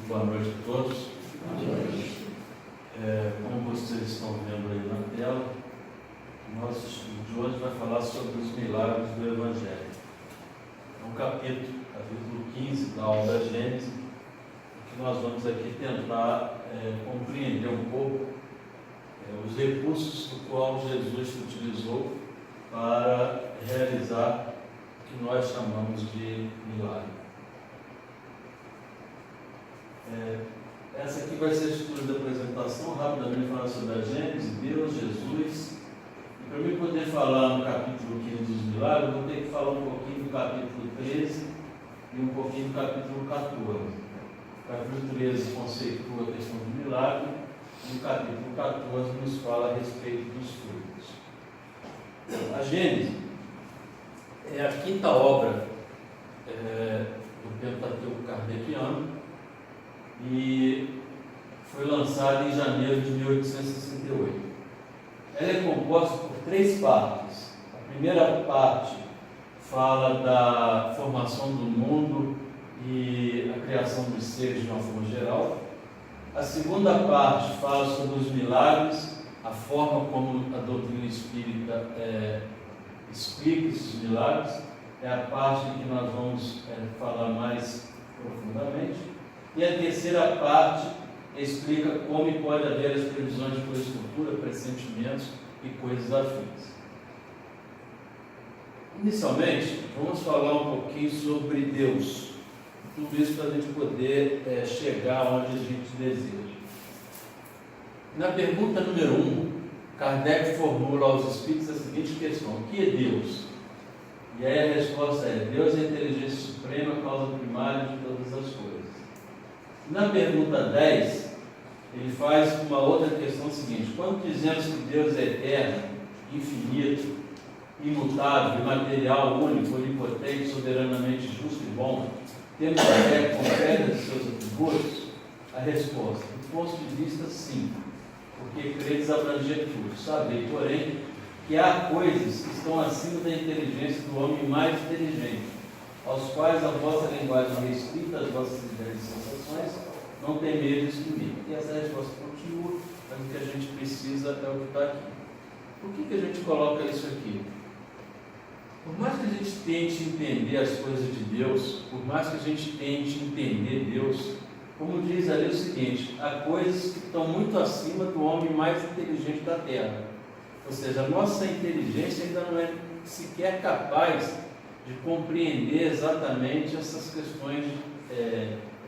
Boa noite a todos. Como vocês estão vendo aí na tela, nosso estudo de hoje vai falar sobre os milagres do Evangelho. É um capítulo 15 da obra Gênesis, que nós vamos aqui tentar compreender um pouco os recursos do qual Jesus utilizou para realizar o que nós chamamos de milagre. Essa aqui vai ser a estrutura da apresentação, rapidamente falar sobre a Gênesis, Deus, Jesus. E para mim poder falar no capítulo 15 dos milagres, eu vou ter que falar um pouquinho do capítulo 13 e um pouquinho do capítulo 14. O capítulo 13 conceitua a questão do milagre e o capítulo 14 nos fala a respeito dos frutos. A Gênesis é a quinta obra do Pentateuco Kardeciano e foi lançada em janeiro de 1868. Ela é composta por três partes. A primeira parte fala da formação do mundo e a criação dos seres de uma forma geral. A segunda parte fala sobre os milagres, a forma como a doutrina espírita explica esses milagres. É a parte em que nós vamos falar mais profundamente. E a terceira parte explica como pode haver as previsões de coestrutura, pressentimentos e coisas afins. Inicialmente, vamos falar um pouquinho sobre Deus. Tudo isso para a gente poder chegar onde a gente deseja. Na pergunta número 1, Kardec formula aos espíritos a seguinte questão: o que é Deus? E aí a resposta é: Deus é a inteligência suprema, causa primária de todas as coisas. Na pergunta 10, ele faz uma outra questão seguinte: quando dizemos que Deus é eterno, infinito, imutável, imaterial, único, onipotente, soberanamente justo e bom, temos fé concreta de seus atributos? A resposta: do ponto de vista, sim, porque credes abranger tudo. Sabei, porém, que há coisas que estão acima da inteligência do homem mais inteligente, aos quais a vossa linguagem restrita, as vossas ideias e sensações, não tem meio de exprimir. E essa resposta continua, mas o que a gente precisa é o que está aqui. Por que a gente coloca isso aqui? Por mais que a gente tente entender as coisas de Deus, por mais que a gente tente entender Deus, como diz ali o seguinte: há coisas que estão muito acima do homem mais inteligente da Terra. Ou seja, a nossa inteligência ainda não é sequer capaz de compreender exatamente essas questões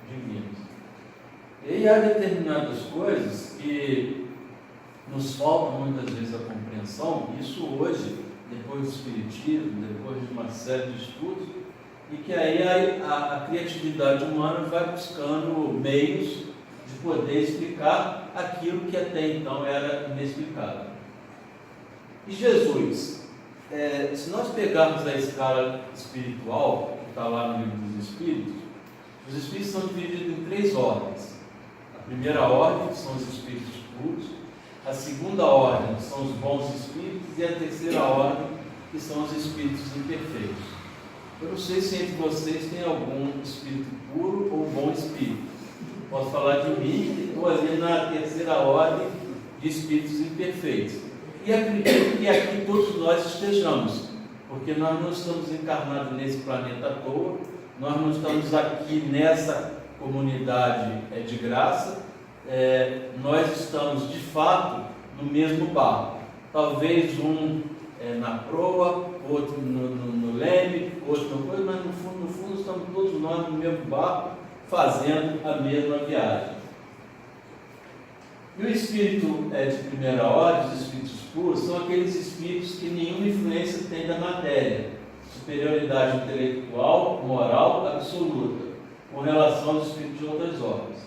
divinas. E há determinadas coisas que nos faltam muitas vezes a compreensão, isso hoje, depois do Espiritismo, depois de uma série de estudos, e que aí a criatividade humana vai buscando meios de poder explicar aquilo que até então era inexplicável. E Jesus, se nós pegarmos a escala espiritual, que está lá no Livro dos Espíritos, os Espíritos são divididos em três ordens. A primeira ordem são os Espíritos puros, a segunda ordem são os bons Espíritos e a terceira ordem que são os Espíritos imperfeitos. Eu não sei se entre vocês tem algum Espírito puro ou bom Espírito. Posso falar de mim, que estou ali na terceira ordem de Espíritos imperfeitos. E acredito que aqui todos nós estejamos, porque nós não estamos encarnados nesse planeta à toa, nós não estamos aqui nessa comunidade de graça, nós estamos de fato no mesmo barco. Talvez um na proa, outro no leme, outro no coisa, mas no fundo estamos todos nós no mesmo barco, fazendo a mesma viagem. E o espírito de primeira ordem, os espíritos puros, são aqueles espíritos que nenhuma influência tem da matéria, superioridade intelectual, moral absoluta, com relação aos espíritos de outras ordens.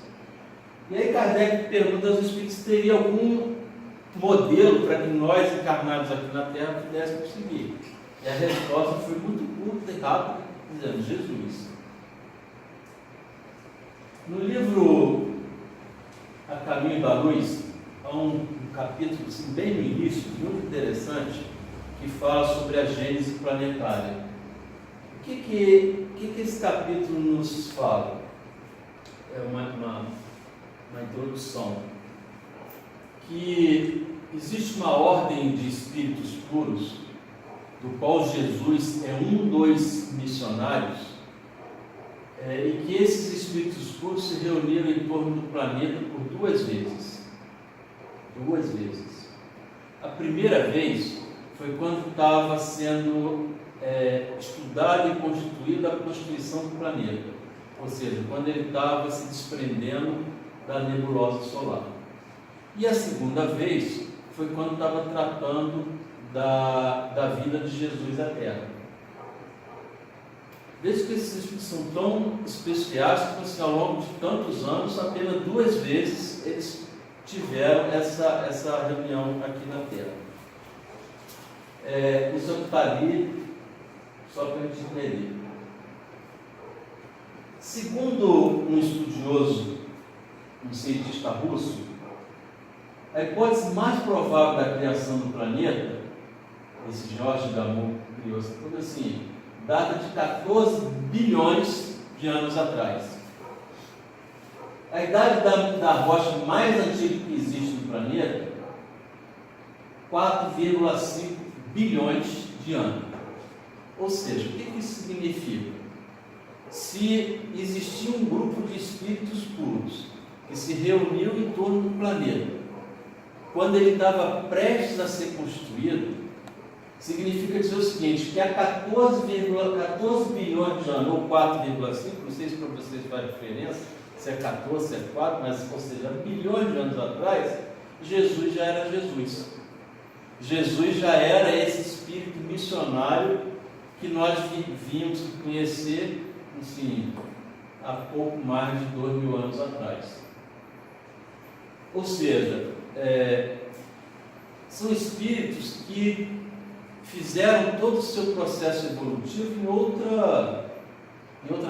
E aí Kardec pergunta aos espíritos se teria algum modelo para que nós, encarnados aqui na Terra, pudéssemos seguir. E a resposta foi muito curta e rápida, dizendo: Jesus. No livro A Caminho da Luz, há um capítulo assim, bem no início, muito interessante, que fala sobre a gênese planetária. O que esse capítulo nos fala? uma introdução, que existe uma ordem de espíritos puros, do qual Jesus é um dos missionários, e que esses espíritos puros se reuniram em torno do planeta por duas vezes. A primeira vez foi quando estava sendo estudada e constituída a constituição do planeta, ou seja, quando ele estava se desprendendo da nebulosa solar. E a segunda vez foi quando estava tratando da vida de Jesus à Terra. Veja que esses espíritos são tão especiais que, assim, ao longo de tantos anos, apenas duas vezes eles tiveram essa reunião aqui na Terra. Isso é o que está ali, só para a gente entender. Segundo um estudioso, um cientista russo, a hipótese mais provável da criação do planeta, esse Jorge Gamow criou essa coisa assim, data de 14 bilhões de anos atrás. A idade da rocha mais antiga que existe no planeta, 4,5 bilhões de anos. Ou seja, o que isso significa? Se existia um grupo de espíritos puros que se reuniu em torno do planeta, quando ele estava prestes a ser constituído, significa dizer o seguinte, que há 14 bilhões de anos, ou 4,5, não sei se para vocês faz diferença, se é 14, se é 4, mas, ou seja, bilhões de anos atrás, Jesus já era Jesus. Jesus já era esse espírito missionário que nós vimos conhecer, assim, há pouco mais de 2.000 anos atrás. Ou seja, são espíritos que fizeram todo o seu processo evolutivo em outra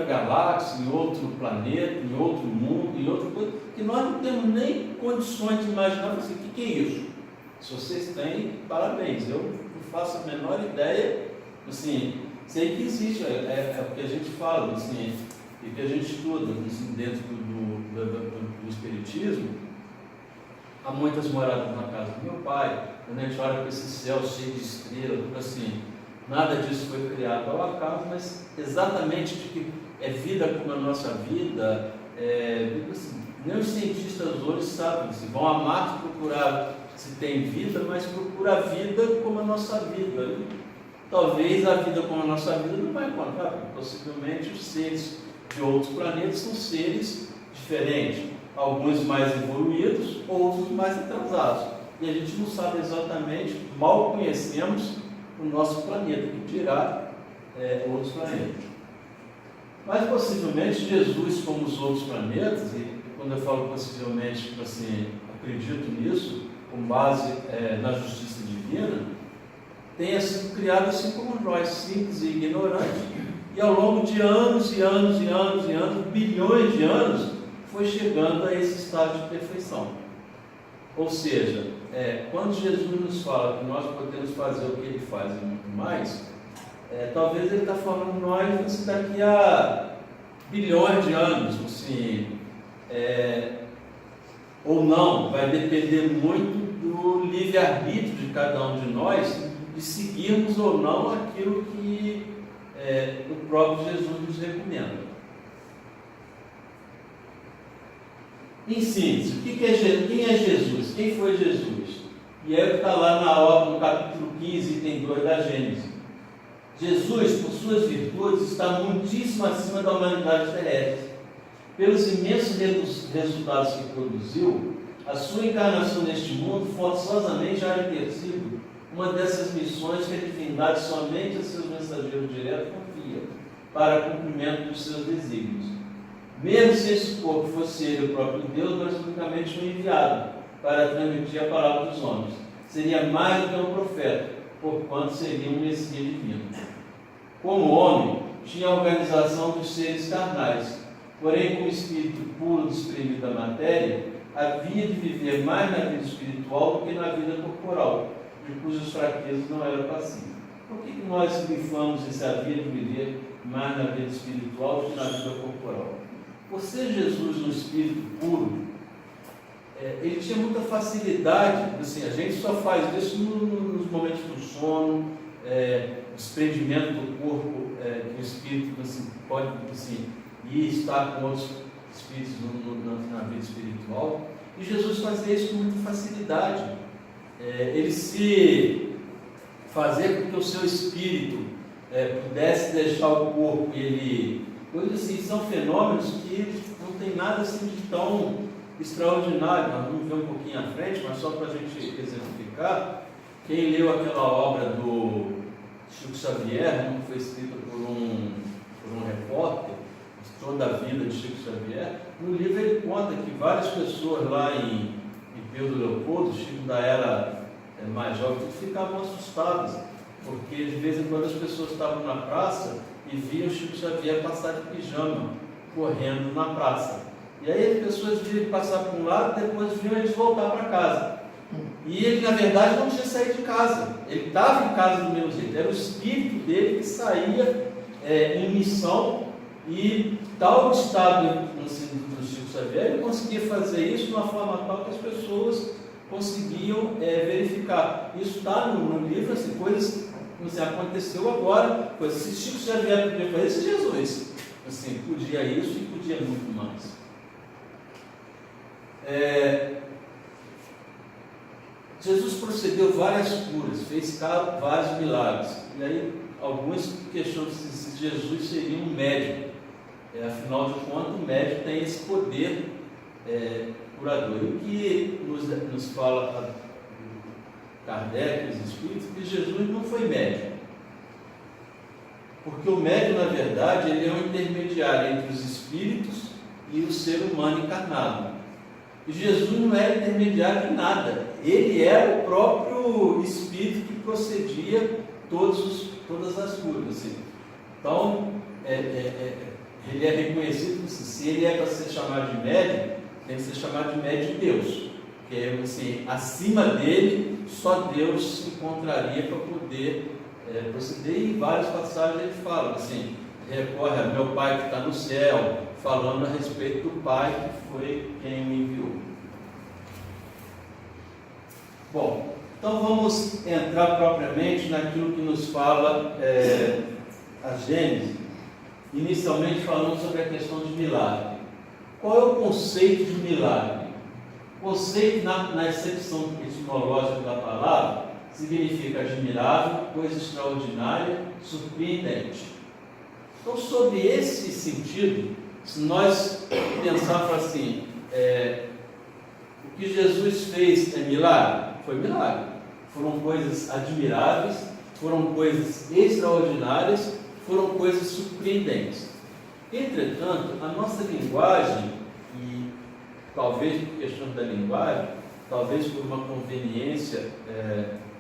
galáxia, em outro planeta, em outro mundo, em outra coisa, que nós não temos nem condições de imaginar assim, o que é isso? Se vocês têm, parabéns, eu não faço a menor ideia, assim, sei que existe, é o que a gente fala, assim, e que a gente estuda, assim, dentro do espiritismo. Há muitas moradas na casa do meu pai, quando a gente olha para esse céu cheio de estrelas, assim, nada disso foi criado ao acaso, mas exatamente de que é vida como a nossa vida, assim, nem os cientistas hoje sabem, assim, vão a Marte procurar se tem vida, mas procura a vida como a nossa vida. Né? Talvez a vida como a nossa vida não vai encontrar, porque possivelmente os seres de outros planetas são seres diferentes, alguns mais evoluídos, outros mais atrasados. E a gente não sabe exatamente, mal conhecemos o nosso planeta, que dirá outros planetas. Mas possivelmente Jesus, como os outros planetas, e quando eu falo possivelmente, tipo assim, acredito nisso, com base na justiça divina, tenha sido criado assim como nós, simples e ignorantes, e ao longo de anos e anos e anos e anos, bilhões de anos, foi chegando a esse estado de perfeição. Ou seja, quando Jesus nos fala que nós podemos fazer o que Ele faz e muito mais, talvez Ele está falando nós assim, daqui a bilhões de anos, assim, ou não, vai depender muito do livre-arbítrio de cada um de nós, de seguirmos ou não aquilo que o próprio Jesus nos recomenda. Em síntese, quem é Jesus? Quem foi Jesus? E é o que está lá na obra, no capítulo 15, item 2 da Gênesis. Jesus, por suas virtudes, está muitíssimo acima da humanidade terrestre. Pelos imensos resultados que produziu, a sua encarnação neste mundo forçosamente há de ter sido uma dessas missões que a divindade somente a seus mensageiros diretos confia para cumprimento dos seus desígnios. Mesmo se esse corpo fosse ele o próprio Deus, mas unicamente um enviado para transmitir a palavra dos homens. Seria mais do que um profeta, porquanto seria um Messias divino. Como homem, tinha a organização dos seres carnais, porém, com o espírito puro desprendido da matéria, havia de viver mais na vida espiritual do que na vida corporal, de cujas fraquezas não era passível. Por que nós bifamos esse havia de viver mais na vida espiritual do que na vida corporal? por ser Jesus um espírito puro, ele tinha muita facilidade, assim, a gente só faz isso nos momentos do sono, desprendimento do corpo, que o espírito assim, pode assim, ir estar com outros espíritos na vida espiritual, e Jesus fazia isso com muita facilidade. Ele se fazia com que o seu espírito pudesse deixar o corpo, coisas assim, são fenômenos que não tem nada assim de tão extraordinário. Nós vamos ver um pouquinho à frente, mas só para a gente exemplificar, quem leu aquela obra do Chico Xavier, que foi escrita por um repórter, toda a vida de Chico Xavier, no livro ele conta que várias pessoas lá em Pedro Leopoldo, Chico ainda era mais jovem, ficavam assustadas, porque de vez em quando as pessoas estavam na praça e viam Chico Xavier passar de pijama, correndo na praça. E aí as pessoas viam ele passar para um lado e depois viam eles voltar para casa. E ele, na verdade, não tinha saído de casa. Ele estava em casa do mesmo jeito. Era o espírito dele que saía em missão, e tal estado do Chico Xavier, ele conseguia fazer isso de uma forma tal que as pessoas conseguiam verificar. Isso está no livro, assim, coisas que assim, aconteceu agora, coisas que Chico Xavier podia fazer, esse Jesus assim, podia isso e podia muito mais. Jesus procedeu várias curas, fez vários milagres, e aí alguns questionam se Jesus seria um médico. Afinal de contas, o médico tem esse poder curador. E o que nos fala Kardec, os Espíritos, que Jesus não foi médico. Porque o médico, na verdade, ele é um intermediário entre os espíritos e o ser humano encarnado. E Jesus não era intermediário de nada. Ele era o próprio espírito que procedia todas as curas. Assim. Então, ele é reconhecido, se ele é para ser chamado de médium, tem que ser chamado de médium de Deus, porque assim, acima dele, só Deus se encontraria para poder proceder, e em várias passagens ele fala, assim, recorre a meu Pai que está no céu, falando a respeito do Pai que foi quem o enviou. Bom, então vamos entrar propriamente naquilo que nos fala a Gênesis, inicialmente falando sobre a questão de milagre. Qual é o conceito de milagre? O conceito, na acepção etimológica da palavra, significa admirável, coisa extraordinária, surpreendente. Então, sob esse sentido, se nós pensarmos assim, o que Jesus fez é milagre? Foi milagre. Foram coisas admiráveis, foram coisas extraordinárias, foram coisas surpreendentes. Entretanto, a nossa linguagem, e talvez por questão da linguagem, talvez por uma conveniência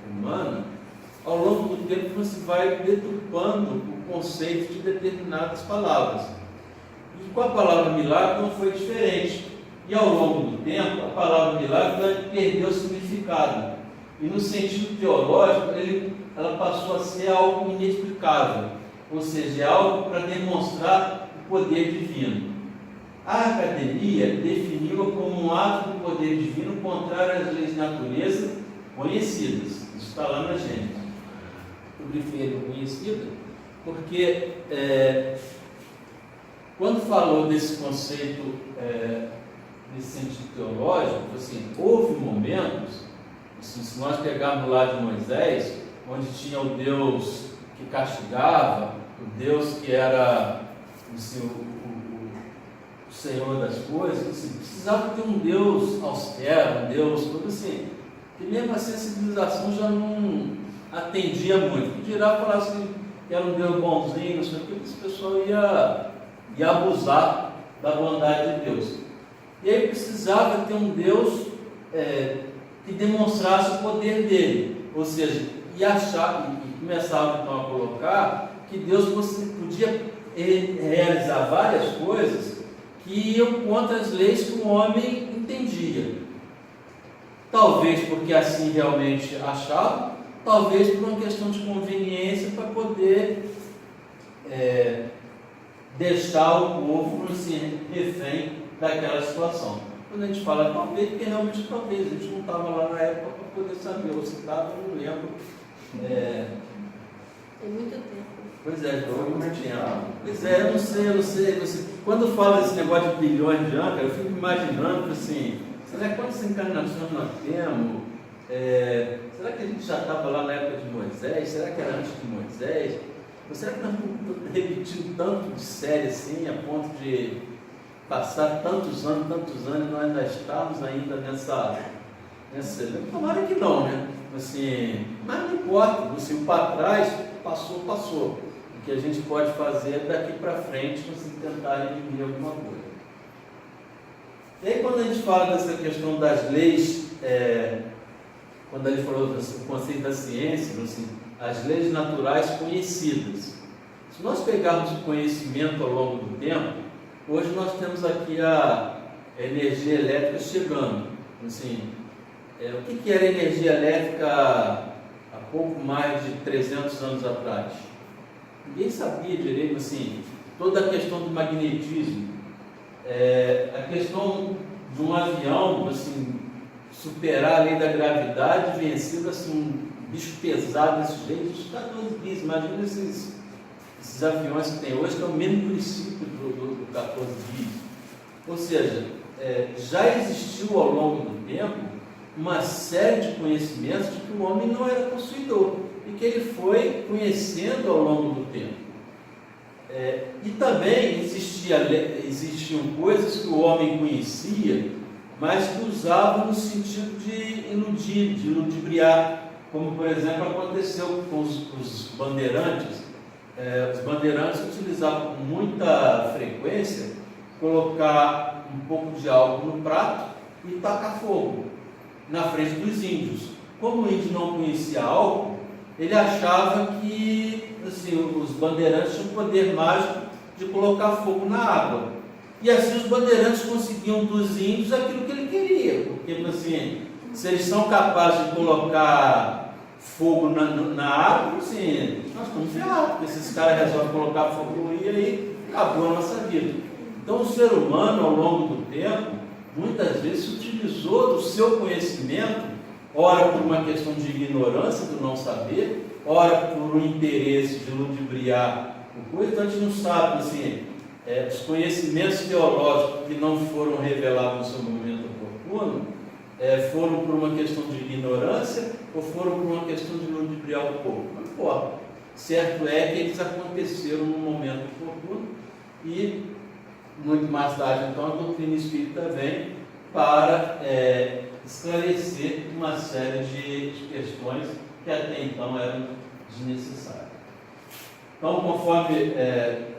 humana, ao longo do tempo você vai deturpando o conceito de determinadas palavras. E com a palavra milagre não foi diferente. E ao longo do tempo, a palavra milagre perdeu o significado. E no sentido teológico, ela passou a ser algo inexplicável. Ou seja, é algo para demonstrar o poder divino. A academia definiu-a como um ato do poder divino contrário às leis de natureza conhecidas. Isso está lá na Gênesis. Eu prefiro conhecida porque quando falou desse conceito, nesse sentido teológico, assim, houve momentos, assim, se nós pegarmos lá de Moisés, onde tinha o Deus que castigava, o Deus que era assim, o Senhor das coisas, assim, precisava ter um Deus austero, um Deus todo assim, que mesmo assim a civilização já não atendia muito, que dirá falar assim, que era um Deus bonzinho, não sei o que, esse pessoal ia abusar da bondade de Deus. E aí precisava ter um Deus que demonstrasse o poder dele, ou seja, e começava então a colocar que Deus podia realizar várias coisas que iam contra as leis que o homem entendia. Talvez porque assim realmente achava, talvez por uma questão de conveniência para poder deixar o povo assim, refém daquela situação. Quando a gente fala talvez, porque realmente talvez, a gente não estava lá na época para poder saber, ou se estava, eu não lembro. Tem muito tempo. Pois é, foi muito tempo. Pois é, eu não sei. Quando fala esse negócio de bilhões de anos, eu fico imaginando assim, será que quantas encarnações nós temos? Será que a gente já estava lá na época de Moisés? Será que era antes de Moisés? Ou será que nós estamos repetindo tanto de série assim, a ponto de passar tantos anos, e nós ainda estamos ainda nessa tomara que não, né? Assim, mas não importa, assim, para trás, passou. O que a gente pode fazer é daqui para frente, assim, tentar redimir alguma coisa. E aí quando a gente fala dessa questão das leis, quando ele falou do conceito da ciência, assim, as leis naturais conhecidas. Se nós pegarmos o conhecimento ao longo do tempo, hoje nós temos aqui a energia elétrica chegando. Assim, o que era energia elétrica há pouco mais de 300 anos atrás? Ninguém sabia direito, assim, toda a questão do magnetismo, a questão de um avião, assim, superar a lei da gravidade, vencido assim, um bicho pesado desse jeito, isso está 12 bis, imagina esses aviões que tem hoje, que é o mesmo princípio do 14 bis. Ou seja, já existiu ao longo do tempo uma série de conhecimentos de que o homem não era possuidor e que ele foi conhecendo ao longo do tempo. E também existiam coisas que o homem conhecia, mas que usava no sentido de iludir, de ludibriar, como por exemplo aconteceu com os bandeirantes. Os bandeirantes utilizavam com muita frequência colocar um pouco de álcool no prato e tacar fogo na frente dos índios. Como o índio não conhecia álcool, ele achava que assim, os bandeirantes tinham poder mágico de colocar fogo na água. E assim os bandeirantes conseguiam dos índios aquilo que ele queria, porque assim, se eles são capazes de colocar fogo na água, assim, nós estamos ferrados, porque se esses caras resolvem colocar fogo e aí acabou a nossa vida. Então o ser humano, ao longo do tempo, muitas vezes utilizou do seu conhecimento, ora por uma questão de ignorância, do não saber, ora por um interesse de ludibriar o coisa. Então a gente não sabe, assim, os conhecimentos teológicos que não foram revelados no seu momento oportuno, foram por uma questão de ignorância ou foram por uma questão de ludibriar o povo. Não importa. Certo é que eles aconteceram no momento oportuno e muito mais tarde, então, a doutrina espírita vem para esclarecer uma série de questões que até então eram desnecessárias. Então, conforme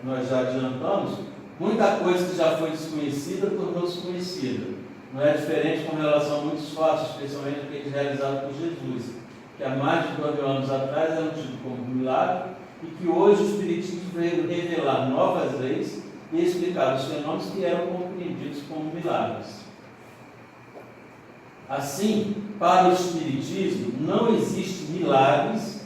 nós já adiantamos, muita coisa que já foi desconhecida tornou-se conhecida. Não é diferente com relação a muitos fatos, especialmente aqueles realizados por Jesus, que há mais de 2.000 anos atrás eram tidos como milagre e que hoje o Espiritismo veio revelar novas leis e explicar os fenômenos que eram compreendidos como milagres. Assim, para o Espiritismo, não existe milagres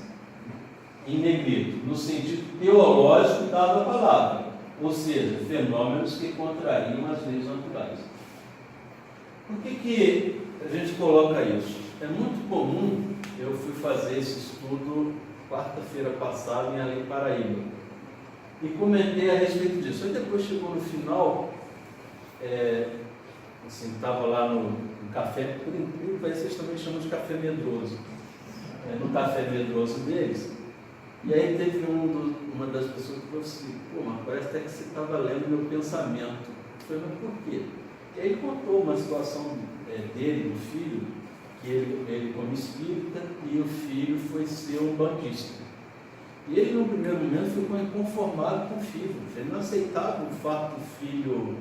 em negrito, no sentido teológico da palavra, ou seja, fenômenos que contrariam as leis naturais. Por que a gente coloca isso? É muito comum, eu fui fazer esse estudo quarta-feira passada em Além Paraíba, e comentei a respeito disso. Aí depois chegou no final, assim, estava lá no café, por incrível, parece que eles também chamam de café medroso, no café medroso deles, e aí teve uma das pessoas que falou assim, mas parece até que você estava lendo meu pensamento. Eu falei, mas por quê? E aí ele contou uma situação dele, do filho, que ele como espírita, e o filho foi ser um bandista. E ele, no primeiro momento, ficou inconformado com o filho. Ele não aceitava o fato do filho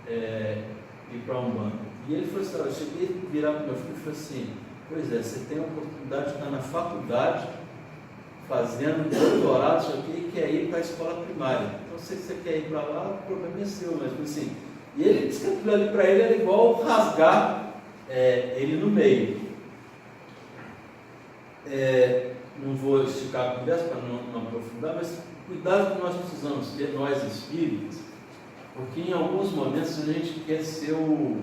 ir para um bando. E ele falou assim, eu cheguei a virar para o meu filho e falei assim, pois é, você tem a oportunidade de estar na faculdade, fazendo doutorado, isso aqui, e quer ir para a escola primária. Então, se você quer ir para lá, o problema é seu, mas assim. E ele disse que aquilo ali para ele era igual rasgar ele no meio. Não vou esticar a conversa para não aprofundar, mas cuidado que nós precisamos ter, nós espíritas, porque em alguns momentos a gente quer ser o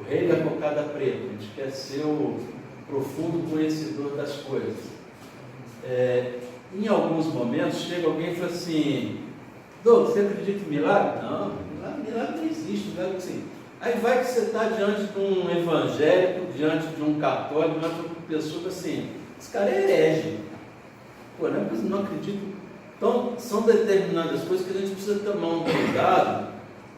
rei da cocada preta, a gente quer ser o profundo conhecedor das coisas. Em alguns momentos chega alguém e fala assim: Douglas, você acredita em milagre? Não, milagre não existe, milagre assim. Aí vai que você está diante de um evangélico, diante de um católico, diante de uma pessoa assim, esse cara é herege. Pô, não acredito. Então, são determinadas coisas que a gente precisa tomar um cuidado,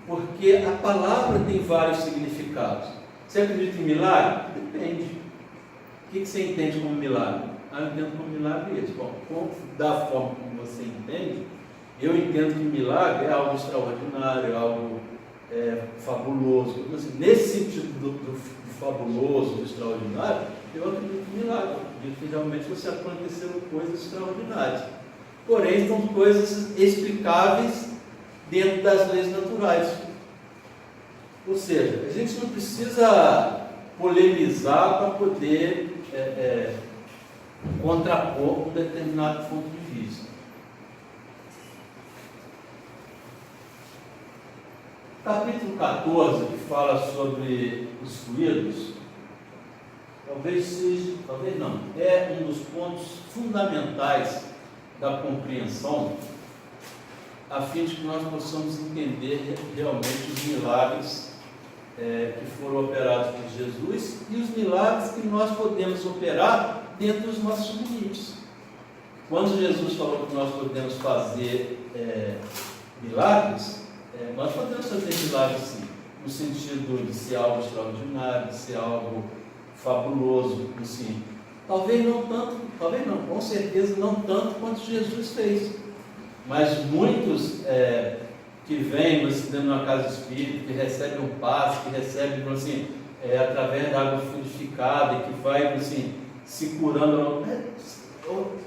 porque a palavra tem vários significados. Você acredita em milagre? Depende. O que você entende como milagre? Eu entendo como milagre isso. Bom, da forma como você entende, eu entendo que milagre é algo extraordinário, é algo fabuloso. Assim, nesse sentido do fabuloso, do extraordinário, eu acredito em milagre. Eu acredito que realmente você aconteceram coisas extraordinárias. Porém, são coisas explicáveis dentro das leis naturais. Ou seja, a gente não precisa polemizar para poder contrapor um determinado ponto de vista. Capítulo 14, que fala sobre os fluidos, talvez não, é um dos pontos fundamentais da compreensão, a fim de que nós possamos entender realmente os milagres que foram operados por Jesus e os milagres que nós podemos operar dentro dos nossos limites. Quando Jesus falou que nós podemos fazer milagres, nós podemos fazer milagres sim, no sentido de ser algo extraordinário, de ser algo fabuloso, assim. Talvez não, com certeza não tanto quanto Jesus fez. Mas muitos que vêm dentro de uma casa espírita, que recebem um passe, que recebem assim, através da água fluidificada, e que vai assim, se curando,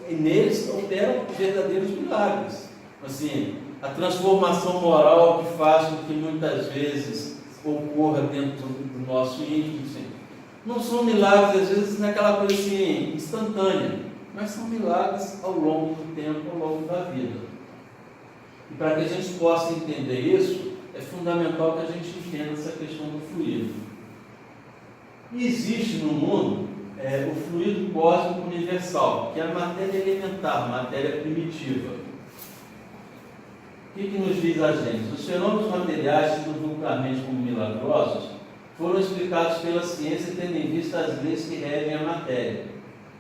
e neles operam verdadeiros milagres. Assim, a transformação moral que faz com que muitas vezes ocorra dentro do nosso íntimo, assim, não são milagres, às vezes, naquela coisa assim, instantânea, mas são milagres ao longo do tempo, ao longo da vida. E para que a gente possa entender isso, é fundamental que a gente entenda essa questão do fluido. E existe no mundo o fluido cósmico universal, que é a matéria elementar, matéria primitiva. O que nos diz a gente? Os fenômenos materiais, tidos vulgarmente como milagrosos, foram explicados pela ciência tendo em vista as leis que regem a matéria.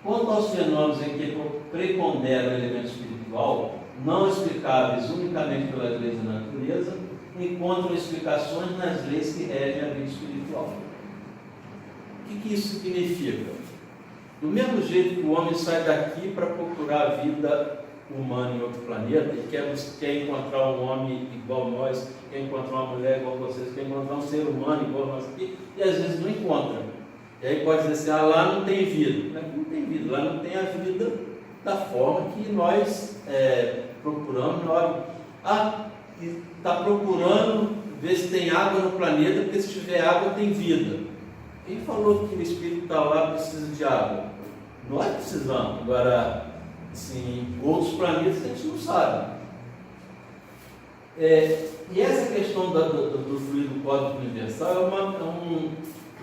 Quanto aos fenômenos em que prepondera o elemento espiritual, não explicáveis unicamente pelas leis da natureza, encontram explicações nas leis que regem a vida espiritual. O que isso significa? Do mesmo jeito que o homem sai daqui para procurar a vida humana em outro planeta e quer encontrar um homem igual a nós, quer encontrar uma mulher igual a vocês, quer encontrar um ser humano igual a nós aqui, e às vezes não encontra. E aí pode dizer assim, lá não tem vida. Não tem vida, lá não tem a vida da forma que nós procuramos na hora. Está procurando ver se tem água no planeta, porque se tiver água tem vida. Quem falou que o espírito está lá precisa de água? Nós precisamos. Agora, assim, outros planetas a gente não sabe. E essa questão do fluido cósmico universal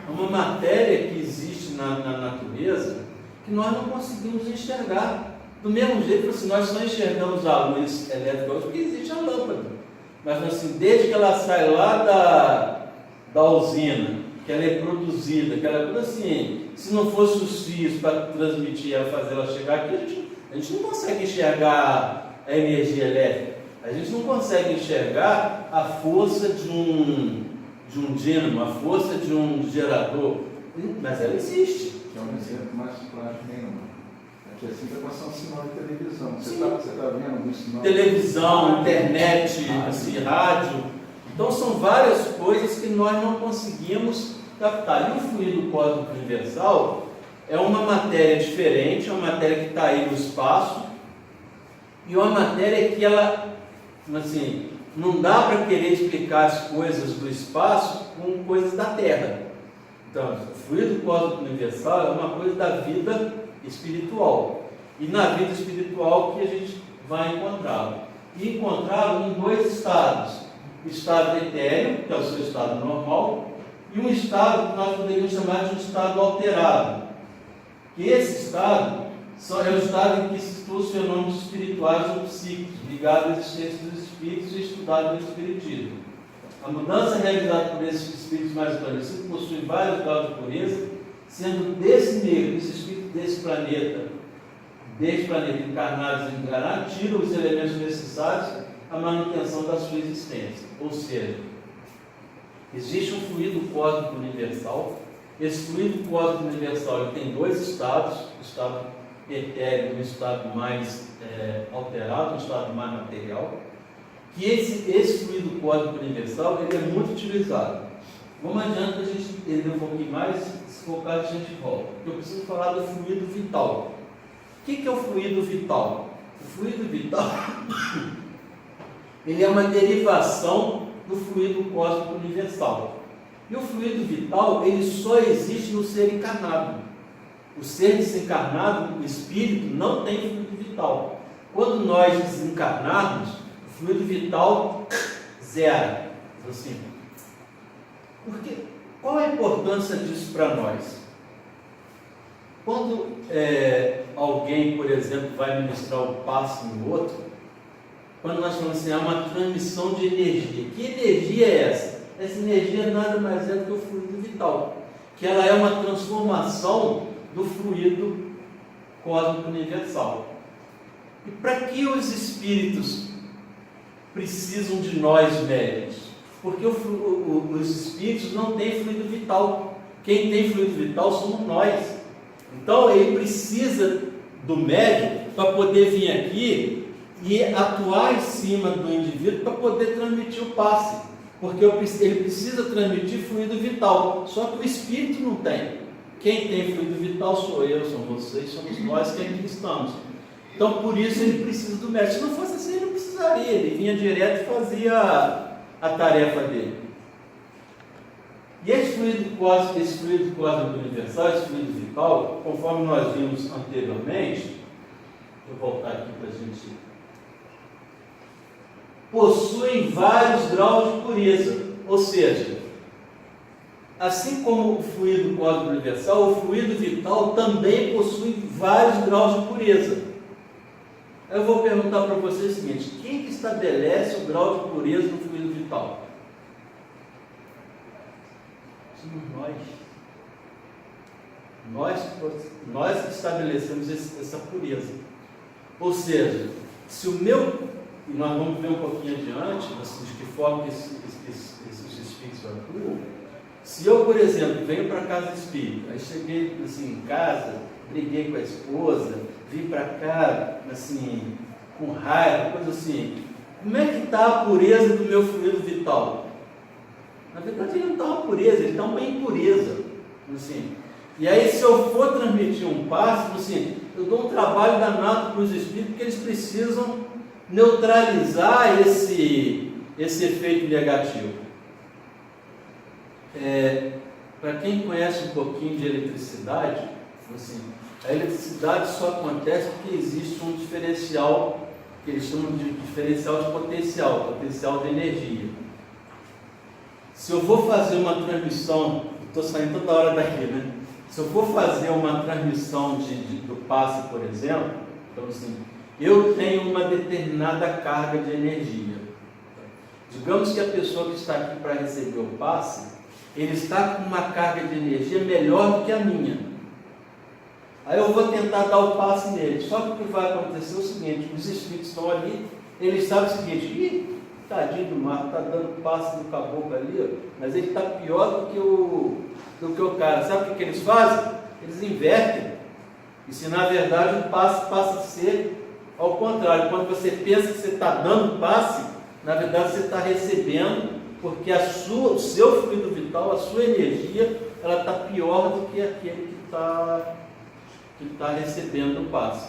é uma matéria que existe na natureza que nós não conseguimos enxergar. Do mesmo jeito, assim, nós só enxergamos a luz elétrica hoje porque existe a lâmpada. Mas assim, desde que ela sai lá da usina, que ela é produzida, que ela assim, se não fosse os fios para transmitir ela, fazer ela chegar aqui, a gente não consegue enxergar a energia elétrica. A gente não consegue enxergar a força de um dínamo, a força de um gerador, mas ela existe. Que é um exemplo mais prático nenhum. É assim que passar um sinal de televisão. Você está vendo um sinal? Televisão, internet, assim, rádio. Então são várias coisas que nós não conseguimos captar. E o fluido cósmico universal é uma matéria diferente, é uma matéria que está aí no espaço, e uma matéria que ela, assim, não dá para querer explicar as coisas do espaço com coisas da Terra. Então, o fluido cósmico universal é uma coisa da vida espiritual. E na vida espiritual que a gente vai encontrá-lo. E encontrá-lo em dois estados: o estado etéreo, que é o seu estado normal, e um estado que nós poderíamos chamar de um estado alterado. Que esse estado é o estado em que se estudam os fenômenos espirituais ou psíquicos, ligados à existência dos espíritos e estudados no espiritismo. A mudança realizada por esses espíritos mais esclarecidos possui vários graus de pureza, sendo desse meio, desse espírito desse planeta encarnados e encarnados, tiram os elementos necessários à manutenção da sua existência. Ou seja, existe um fluido cósmico universal. Esse fluido cósmico universal ele tem dois estados: o estado etéreo e o estado mais alterado, o estado mais material. Que esse fluido cósmico universal ele é muito utilizado. Vamos adiante para a gente entender um pouquinho mais, se for o caso a gente volta. Eu preciso falar do fluido vital. O que é o fluido vital? O fluido vital ele é uma derivação do fluido cósmico universal. E o fluido vital ele só existe no ser encarnado. O ser desencarnado, o espírito, não tem fluido vital. Quando nós desencarnarmos, o fluido vital zero. Assim. Porque, qual a importância disso para nós? Quando alguém, por exemplo, vai ministrar o passe no outro, quando nós falamos assim, há uma transmissão de energia. Que energia é essa? Essa energia nada mais é do que o fluido vital, que ela é uma transformação do fluido cósmico universal. E para que os espíritos precisam de nós médios? Porque os espíritos não têm fluido vital. Quem tem fluido vital somos nós. Então ele precisa do médium para poder vir aqui e atuar em cima do indivíduo para poder transmitir o passe. Porque ele precisa transmitir fluido vital. Só que o espírito não tem. Quem tem fluido vital sou eu, são vocês, somos nós que aqui estamos. Então por isso ele precisa do médium. Se não fosse assim, ele não precisaria. Ele vinha direto e fazia a tarefa dele. E esse fluido cósmico universal, esse fluido vital, conforme nós vimos anteriormente, vou voltar aqui para a gente, possui vários graus de pureza. Ou seja, assim como o fluido cósmico universal, o fluido vital também possui vários graus de pureza. Eu vou perguntar para vocês o seguinte: quem que estabelece o grau de pureza do fluido vital? Somos nós estabelecemos essa pureza. Ou seja, se o meu, e nós vamos ver um pouquinho adiante, de que forma que esses espíritos atuam. Se eu, por exemplo, venho para a casa espírita, aí cheguei assim, em casa, briguei com a esposa, vim para cá assim, com raiva, coisa assim, como é que está a pureza do meu fluido vital? Na verdade ele não está uma pureza, ele está uma impureza. Assim. E aí se eu for transmitir um passe, assim, eu dou um trabalho danado para os espíritos, porque eles precisam neutralizar esse efeito negativo. Para quem conhece um pouquinho de eletricidade, assim, a eletricidade só acontece porque existe um diferencial, que eles chamam de diferencial de potencial de energia. Se eu vou fazer uma transmissão, estou saindo toda hora daqui, né? Se eu for fazer uma transmissão do passe, por exemplo, então assim, eu tenho uma determinada carga de energia. Digamos que a pessoa que está aqui para receber o passe, ele está com uma carga de energia melhor do que a minha. Aí eu vou tentar dar o passe nele. Só que o que vai acontecer é o seguinte: os espíritos estão ali, eles sabem o seguinte: tadinho do Marco, está dando passe no caboclo ali, mas ele está pior do que o cara. Sabe o que eles fazem? Eles invertem. E se na verdade o passe passa a ser ao contrário. Quando você pensa que você está dando passe, na verdade você está recebendo, porque o seu fluido vital, a sua energia, ela está pior do que aquele que está recebendo o passe.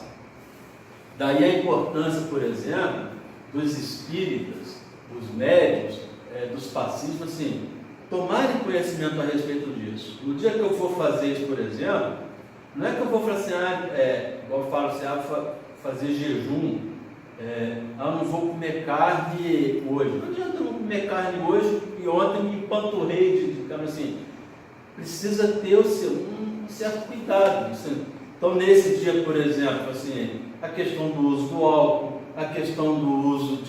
Daí a importância, por exemplo, dos espíritas, dos médiuns, dos passistas, assim, tomarem conhecimento a respeito disso. No dia que eu for fazer isso, por exemplo, não é que eu vou falar assim, igual eu falo assim, fazer jejum, não vou comer carne hoje. Não adianta eu não comer carne hoje e ontem me empanturrei digamos assim. Precisa ter um certo cuidado. Então, nesse dia, por exemplo, assim, a questão do uso do álcool, a questão do uso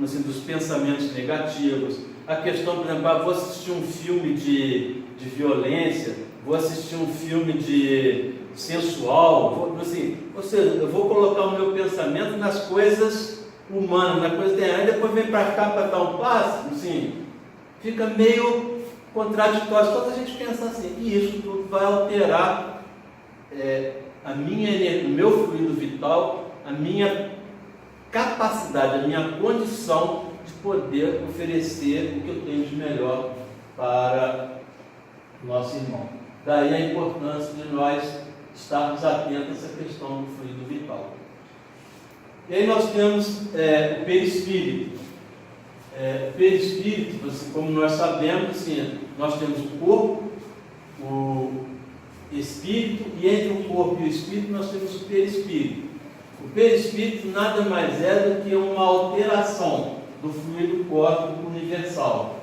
assim, dos pensamentos negativos, a questão, por exemplo, vou assistir um filme de violência, vou assistir um filme de sensual, assim, ou seja, eu vou colocar o meu pensamento nas coisas humanas, na coisa terrena, e depois vem para cá para dar um passo, assim, fica meio contraditório. Quando a gente pensa assim, e isso tudo vai alterar a minha energia, o meu fluido vital, a minha capacidade, a minha condição de poder oferecer o que eu tenho de melhor para o nosso irmão. Daí a importância de nós estarmos atentos a essa questão do fluido vital. E aí nós temos o perispírito. O perispírito, assim, como nós sabemos, assim, nós temos o corpo, o espírito, e entre o corpo e o espírito nós temos o perispírito. O perispírito nada mais é do que uma alteração do fluido cósmico universal.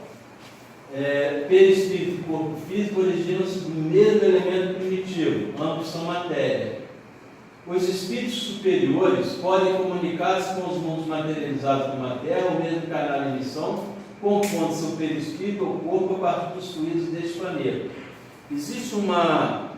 Perispírito e corpo físico originam-se do mesmo elemento primitivo, ambos são matéria. Os espíritos superiores podem comunicar-se com os mundos materializados como a Terra, ou mesmo encarnar em missão, compondo seu perispírito ou corpo a partir dos fluidos deste planeta. Existe uma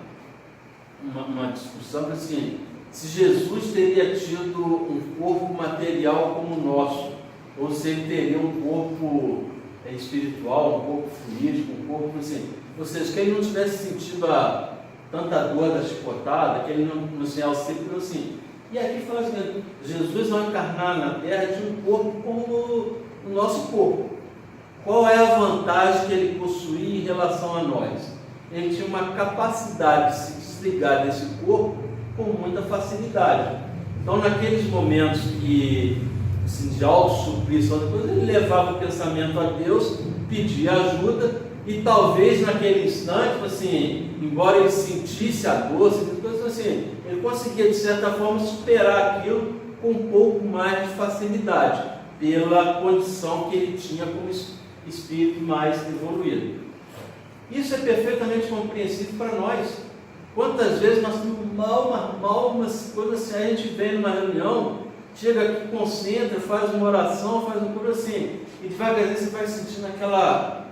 discussão assim, se Jesus teria tido um corpo material como o nosso, ou se ele teria um corpo espiritual, um corpo fluídico, um corpo assim, ou seja, que ele não tivesse sentido tanta dor da chicotada, que ele não se auxílio assim. E aqui fala assim, Jesus ao encarnar na Terra tinha um corpo como o nosso corpo. Qual é a vantagem que ele possuía em relação a nós? Ele tinha uma capacidade de se desligar desse corpo com muita facilidade. Então, naqueles momentos que, assim, de auto-suplício, ele levava o pensamento a Deus, pedia ajuda, e talvez naquele instante, assim, embora ele sentisse a dor, assim, ele conseguia, de certa forma, superar aquilo com um pouco mais de facilidade, pela condição que ele tinha como espírito mais evoluído. Isso é perfeitamente compreensível para nós. Quantas vezes nós temos umas coisas assim, a gente vem numa reunião, chega aqui, concentra, faz uma oração, faz uma coisa assim, e devagarzinho você vai sentindo aquela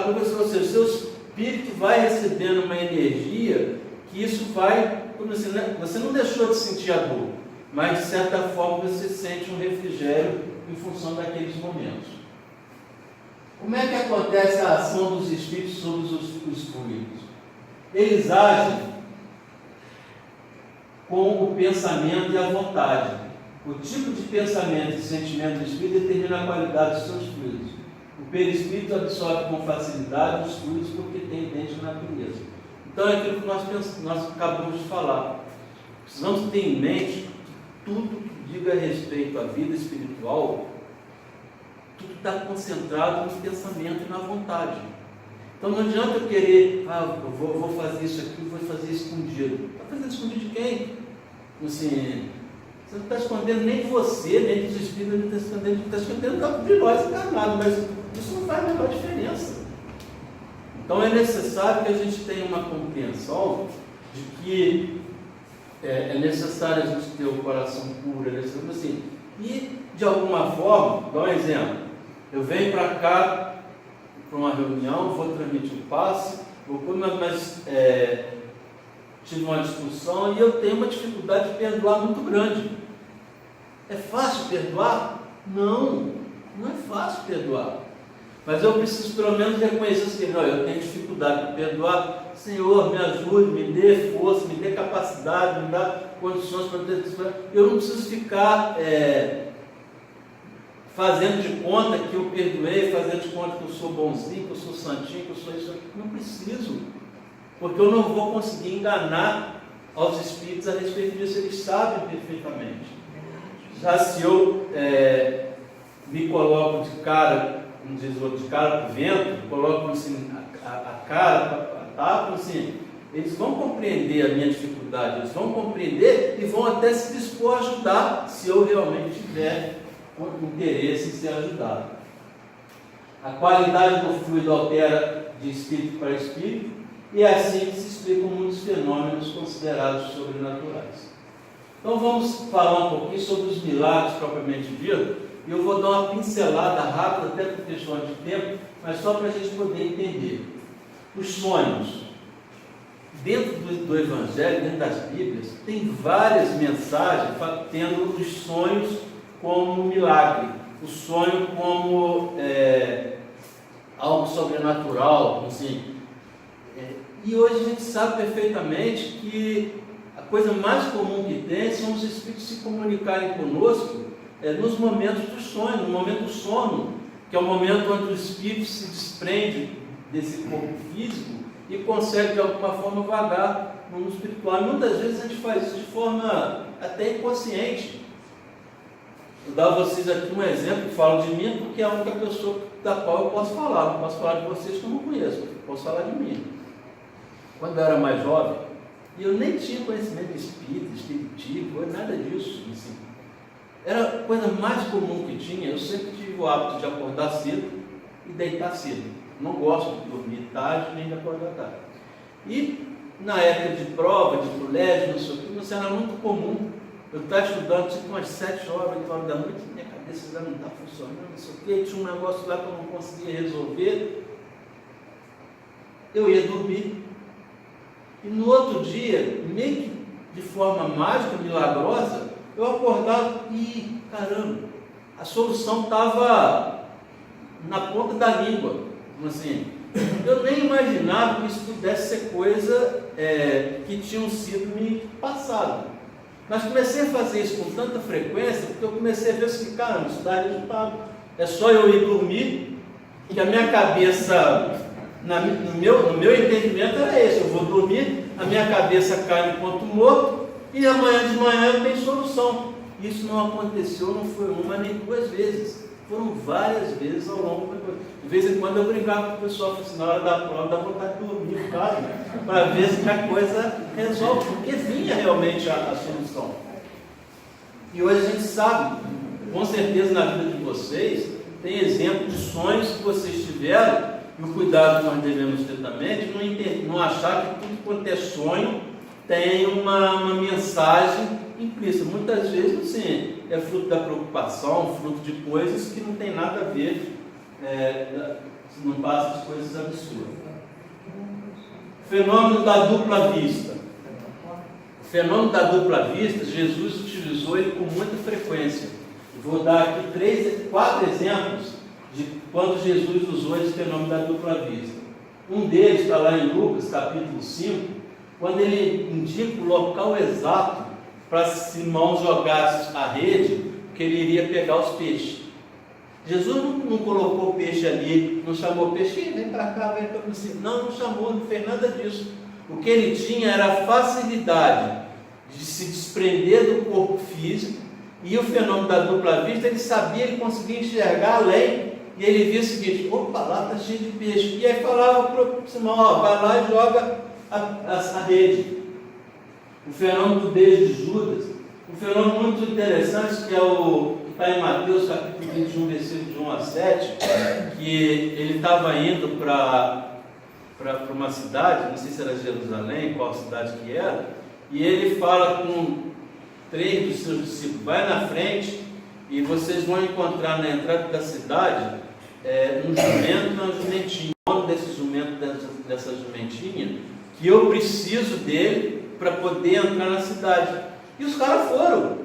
coisa, ou seja, o seu espírito vai recebendo uma energia que isso vai, você não deixou de sentir a dor, mas de certa forma você sente um refrigério em função daqueles momentos. Como é que acontece a ação dos espíritos sobre os fluidos? Eles agem com o pensamento e a vontade. O tipo de pensamento e sentimento do espírito determina a qualidade dos seus fluidos. O perispírito absorve com facilidade os fluidos porque tem idêntica natureza. Então é aquilo que nós acabamos de falar. Precisamos ter em mente que tudo que diga respeito à vida espiritual, tudo está concentrado no pensamento e na vontade. Então não adianta eu querer, eu vou fazer isso aqui, vou fazer escondido. Está fazendo escondido de quem? Assim, você não está escondendo nem de você, nem dos espíritos, não está escondendo de nós encarnados, mas isso não faz a menor diferença. Então é necessário que a gente tenha uma compreensão de que é necessário a gente ter o coração puro, é necessário assim. E de alguma forma, dá um exemplo, eu venho para cá para uma reunião, vou transmitir um passe, mas tive uma discussão e eu tenho uma dificuldade de perdoar muito grande. É fácil perdoar? Não é fácil perdoar. Mas eu preciso pelo menos reconhecer assim, não, eu tenho dificuldade de perdoar. Senhor, me ajude, me dê força, me dê capacidade, me dê condições para ter. Eu não preciso ficar fazendo de conta que eu perdoei, fazendo de conta que eu sou bonzinho, que eu sou santinho, que eu sou isso. Não preciso, porque eu não vou conseguir enganar aos espíritos a respeito disso, eles sabem perfeitamente. Já se eu me coloco de cara, como diz o outro, de cara para o vento, coloco assim, a cara, tapo assim, eles vão compreender a minha dificuldade, eles vão compreender e vão até se dispor a ajudar, se eu realmente tiver interesse em ser ajudado. A qualidade do fluido altera de espírito para espírito, e é assim que se explicam muitos fenômenos considerados sobrenaturais. Então vamos falar um pouquinho sobre os milagres propriamente dito, e eu vou dar uma pincelada rápida, até por questão de tempo, mas só para a gente poder entender. Os sonhos. Dentro do Evangelho, dentro das Bíblias, tem várias mensagens tendo os sonhos como milagre, o sonho como algo sobrenatural, assim. E hoje a gente sabe perfeitamente que a coisa mais comum que tem são os espíritos se comunicarem conosco nos momentos do sonho, no momento do sono, que é o momento onde o espírito se desprende desse corpo físico e consegue de alguma forma vagar no mundo espiritual. E muitas vezes a gente faz isso de forma até inconsciente. Vou dar a vocês aqui um exemplo, que falo de mim, porque é a única pessoa da qual eu posso falar. Não posso falar de vocês que eu não conheço, eu posso falar de mim. Quando eu era mais jovem, e eu nem tinha conhecimento de espírito, espiritismo, nada disso. Assim. Era a coisa mais comum que tinha. Eu sempre tive o hábito de acordar cedo e deitar cedo. Não gosto de dormir tarde nem de acordar tarde. E na época de prova, de colégio, não sei o que, isso era muito comum. Eu estava estudando tipo umas 7 horas, 8 horas da noite, minha cabeça já não está funcionando, não sei o que, tinha um negócio lá que eu não conseguia resolver. Eu ia dormir. E no outro dia, meio que de forma mágica, milagrosa, eu acordava e, caramba, a solução estava na ponta da língua. Assim, eu nem imaginava que isso pudesse ser coisa que tinham sido me passado. Mas comecei a fazer isso com tanta frequência, porque eu comecei a ver assim, caramba, isso dá resultado. É só eu ir dormir, que a minha cabeça, no meu entendimento era esse, eu vou dormir, a minha cabeça cai no ponto morto, e amanhã de manhã eu tenho solução. Isso não aconteceu, não foi uma nem 2 vezes. Foram várias vezes ao longo da coisa. De vez em quando eu brincava com o pessoal, assim, na hora da prova, dá vontade de dormir em casa, para ver se a coisa resolve, porque vinha realmente a solução. E hoje a gente sabe, com certeza na vida de vocês, tem exemplo de sonhos que vocês tiveram, e o cuidado que nós devemos ter também, de não achar que tudo quanto é sonho tem uma mensagem implícita. Muitas vezes, assim, é fruto da preocupação, fruto de coisas que não tem nada a ver, não passa de coisas absurdas. Fenômeno da dupla vista. O fenômeno da dupla vista, Jesus utilizou ele com muita frequência. Vou dar aqui 4 exemplos de quando Jesus usou esse fenômeno da dupla vista. Um deles está lá em Lucas, capítulo 5, quando ele indica o local exato para Simão jogar a rede, que ele iria pegar os peixes. Jesus não colocou o peixe ali, não chamou o peixe, vem para cá, vem para você. Não chamou, não fez nada disso. O que ele tinha era a facilidade de se desprender do corpo físico, e o fenômeno da dupla vista, ele sabia, ele conseguia enxergar além, e ele via o seguinte, opa, lá está cheio de peixe. E aí falava para o Simão, vai lá e joga a rede. O fenômeno do beijo de Judas, um fenômeno muito interessante, que está em Mateus capítulo 21, versículo de 1 a 7, que ele estava indo para uma cidade, não sei se era Jerusalém, qual cidade que era, e ele fala com 3 dos seus discípulos, vai na frente e vocês vão encontrar na entrada da cidade um jumento e uma jumentinha. O nome desse jumento, dessa jumentinha, que eu preciso dele para poder entrar na cidade. E os caras foram.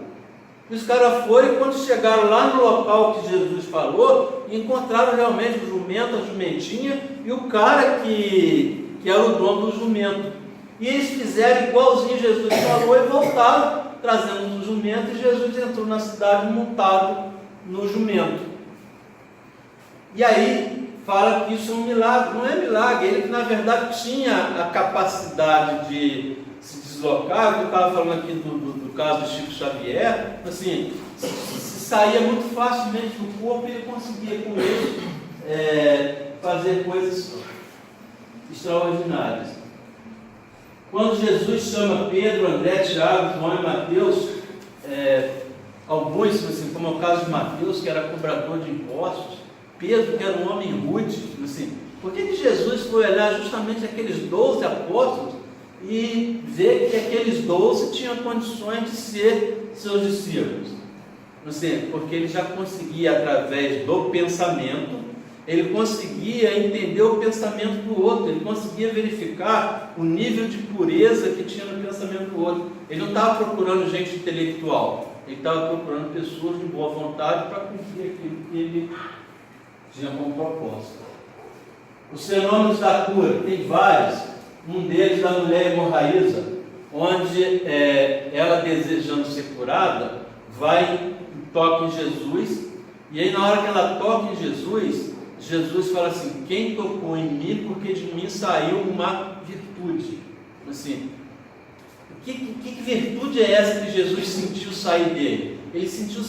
E quando chegaram lá no local que Jesus falou, encontraram realmente o jumento, a jumentinha e o cara que era o dono do jumento. E eles fizeram igualzinho Jesus falou e voltaram, trazendo o jumento, e Jesus entrou na cidade montado no jumento. E aí fala que isso é um milagre. Não é milagre, ele na verdade tinha a capacidade de se deslocar. Eu estava falando aqui do caso do Chico Xavier, assim, se saía muito facilmente do corpo e ele conseguia com isso fazer coisas extraordinárias. Quando Jesus chama Pedro, André, Tiago, João e Mateus, alguns, assim, como é o caso de Mateus, que era cobrador de impostos, Pedro, que era um homem rude, assim, por que Jesus foi olhar justamente aqueles 12 apóstolos e ver que aqueles 12 tinham condições de ser seus discípulos? Assim, porque ele já conseguia, através do pensamento, ele conseguia entender o pensamento do outro, ele conseguia verificar o nível de pureza que tinha no pensamento do outro. Ele não estava procurando gente intelectual, ele estava procurando pessoas de boa vontade para cumprir aquilo que ele tinha como proposta. Os fenômenos da cura, tem vários, um deles da mulher hemorraísa, onde ela, desejando ser curada, vai e toca em Jesus, e aí na hora que ela toca em Jesus, Jesus fala assim: quem tocou em mim, porque de mim saiu uma virtude. Assim, que virtude é essa que Jesus sentiu sair dele? Ele sentiu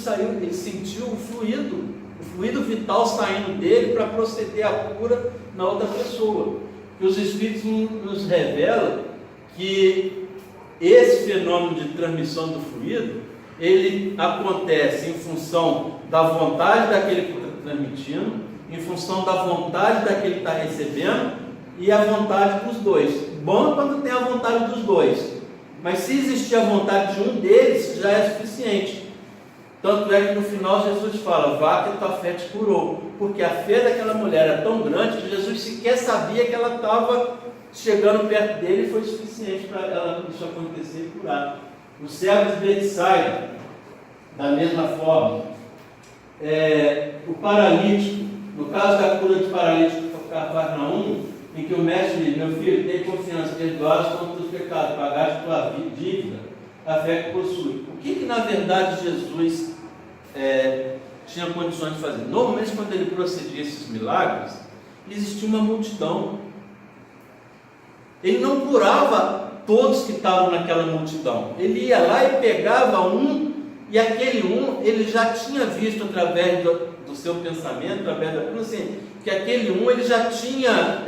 o fluido vital saindo dele para proceder à cura na outra pessoa. E os Espíritos nos revelam que esse fenômeno de transmissão do fluido, ele acontece em função da vontade daquele que está transmitindo, em função da vontade daquele que está recebendo e a vontade dos dois. Bom quando tem a vontade dos dois, mas se existir a vontade de um deles, já é suficiente. Tanto é que no final Jesus fala: vá que tua fé te curou, porque a fé daquela mulher era tão grande que Jesus sequer sabia que ela estava chegando perto dele, e foi suficiente para ela isso acontecer e curar. Os servos de Betsaida, da mesma forma. O paralítico, no caso da cura de paralítico de Cafarnaum, em que o mestre diz: meu filho, tem confiança, perdoados estão os teus pecados, pagaste tua dívida, a fé que possui. O que na verdade Jesus tinha condições de fazer? Normalmente, quando ele procedia esses milagres, existia uma multidão. Ele não curava todos que estavam naquela multidão. Ele ia lá e pegava um, e aquele um ele já tinha visto através do seu pensamento, através da assim, que aquele um ele já tinha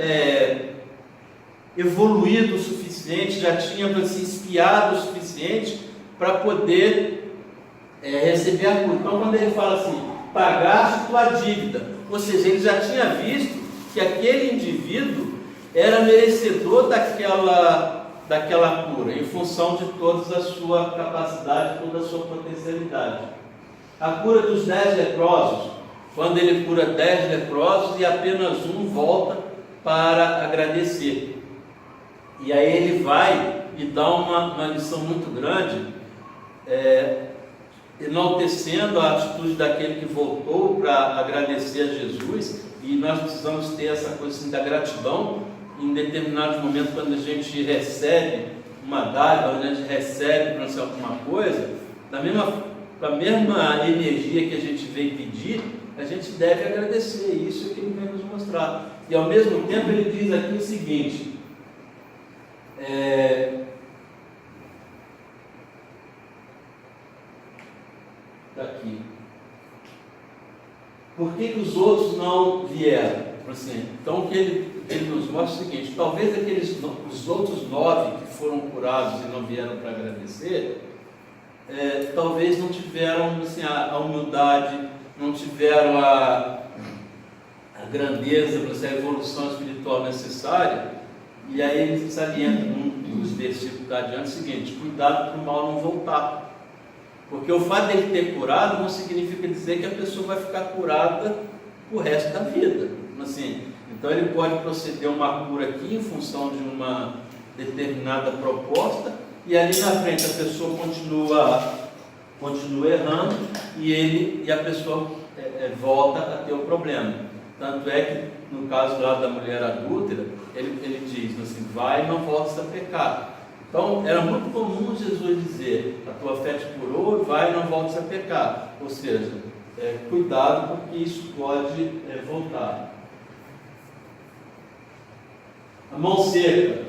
evoluído o suficiente, já tinha se espiado o suficiente para poder receber a cura. Então, quando ele fala assim: pagaste tua dívida, ou seja, ele já tinha visto que aquele indivíduo era merecedor daquela cura, em função de toda a sua capacidade, toda a sua potencialidade. A cura dos 10 leprosos, quando ele cura 10 leprosos e apenas um volta para agradecer. E aí ele vai e dá uma lição muito grande, enaltecendo a atitude daquele que voltou para agradecer a Jesus. E nós precisamos ter essa coisa assim, da gratidão em determinados momentos, quando a gente recebe uma dádiva, quando a gente recebe para ser alguma coisa, da mesma energia que a gente veio pedir, a gente deve agradecer. Isso é o que ele vem nos mostrar. E ao mesmo tempo ele diz aqui o seguinte: aqui, por que os outros não vieram? Assim, então o que ele nos mostra é o seguinte: talvez os outros 9 que foram curados e não vieram para agradecer, talvez não tiveram assim, a humildade, não tiveram a grandeza, a evolução espiritual necessária. E aí ele salienta num dos versículos que está adiante o seguinte: cuidado para o mal não voltar. Porque o fato dele ter curado não significa dizer que a pessoa vai ficar curada o resto da vida. Assim, então ele pode proceder uma cura aqui em função de uma determinada proposta, e ali na frente a pessoa continua errando e a pessoa volta a ter o problema. Tanto é que no caso lá da mulher adúltera, ele diz assim: vai e não voltes a pecar. Então era muito comum Jesus dizer: a tua fé te curou, vai e não voltes a pecar. Ou seja, cuidado, porque isso pode voltar. A mão seca,